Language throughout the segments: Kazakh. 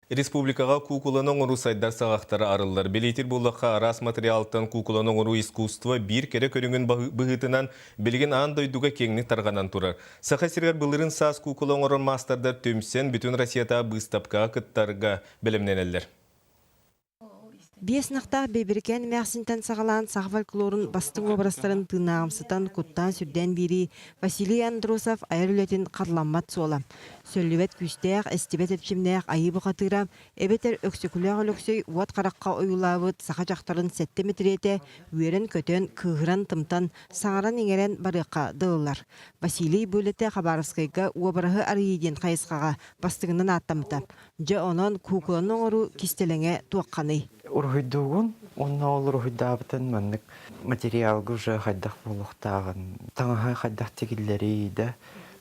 Республикаға кукуланың ұру сайдар сағақтары арылар. Белейтір болаққа арас материалттан кукуланың ұру искусство бір кере көріңін бұғытынан білген андойдуға кеңнік тарғанан тұрар. Сақа сергер бұлырын саз кукулаң ұрын мастердар төмсен бүтін Россията бұстапқаға күттарға білімненелер. Бес нақтақ бейбіркен мәқсінтен сағалан сағвал клорын бастың обрастарын тынағымсытан құттан сүрден бері Василий Андросов айырылетін қарланмат сола. Сөллівет күстеяқ, әстебет әпшімнеяқ айы бұқатыра, әбетер өксекулеғ өліксөй уат қараққа ойылауыт сақа жақтарын сәтті метреті, өрін көтен кығыран тымтан саңаран еңерен барыққа дылылар. Василий бөлеті қабарыскайға уабырағы арыйден қайысқаға бастығынан аттамыта. Жа онан кукуланың ұру кистелеңе туаққаны. Урхайдугун, онна ол урхайдабытын маннык материалгы уже хайдах болуқтағын. Таңаға хайдах тегілері да,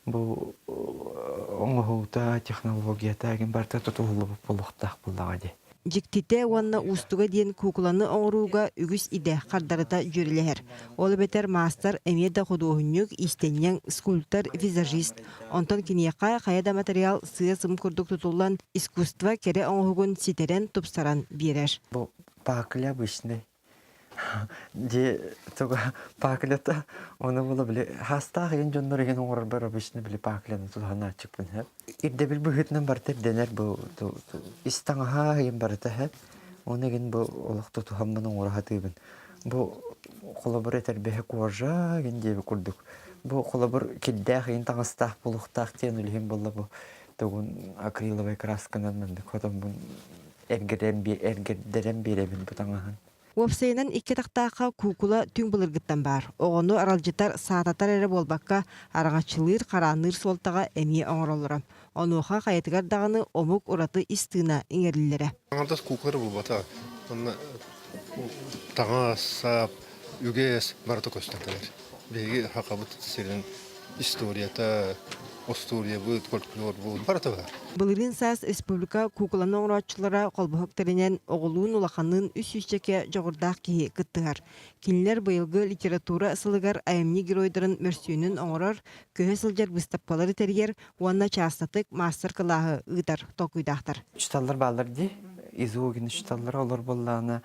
бұл оңғаута технологията ген барта тұтуылы болуқтақ болағады. Жіктите онна устуға дейін кукуланы оңыруға үгіс иде қардарыта жүрілер. Ол бетер мастер әмеда құдуғынюк истеннен скульптор, визажист. Онтан кенеқа қаяда материал сыя сым күрдік тұтылан искусство кере оңығын ситерен тұпсаран берер. Бұл пақыля бішіне. Де тұға пақылята, оны бұла біле, хастағы ең жонлар ең оңырар бара бішіне біле пақыляны тұлғана чықпын. Ирде біл бұғытынан барты денер бұл истаңға ең барты. Оны ең бұл олақты тұхамын оңыраға түйбін. Бұл қолабыр етер бәхі қуажа ең дебі күрдік. Бұл қолабыр кеддәқ ең таңыстақ бұлықтақ тен үлген болы бұл. Тұғын акриловай красканан мәндік. Хотым бұл әргердерен беремін бұл таңағын. Уапсайынан икки тақтаққа кукула түң бұлыргыттан бар. Оғыны аралжытар саататар әрі болбаққа арағачылыр қараныр солтаға әмие оңыролырам. Онуға қаятығар дағыны омук ұраты истына еңерлілері. Аңардас кукулары бұл бата. Таңа сап, үгес барыты көстентелер. Беги хақабыт сирен историята, Остурия будет, фольклор будет, барыты бар. Бұлырын саас республика кукуланы оңырачылара қолбұхықтарынан оғылуын улақанын үс-үсчеке жоғырдақ кейі күттігар. Кинлер бұйылғы литература ысылығар айымни геройдарын мөрсүйінің оңырар, көе сылжар бұстаппалары тәргер, уанна частатық мастер қылағы ұйтар, тоқуйдақтар. Үшталар балар де, изуғын үшталар олар болланы.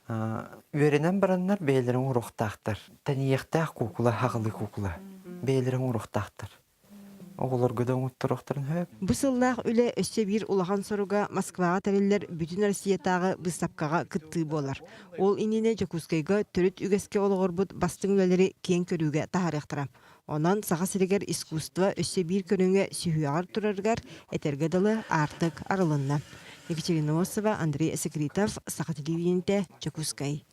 Өренен бараннар бейлерін ұрықтақтар. Тәнияқтақ кукула, хағылы кукула. Бейлерін ұрықтақтар. Оғылар көдің ұттырықтарын хөп. Бұсыллақ үлі өссе бір улахан соруға Москваға тәрелер бүтін Россиятағы бұстапқаға күтті болар. Ол инене Жакускайға түріт үгеске олығыр бұд бастың өлері кен көруге тағарықтырам. Онан саға сірегер искусство өссе бір көріңе сүйіғар тұрарғар әтергеділі артық арылынна. Екатерина Осова, Андрей Секретов, Сақа телевидениеде Жакускай.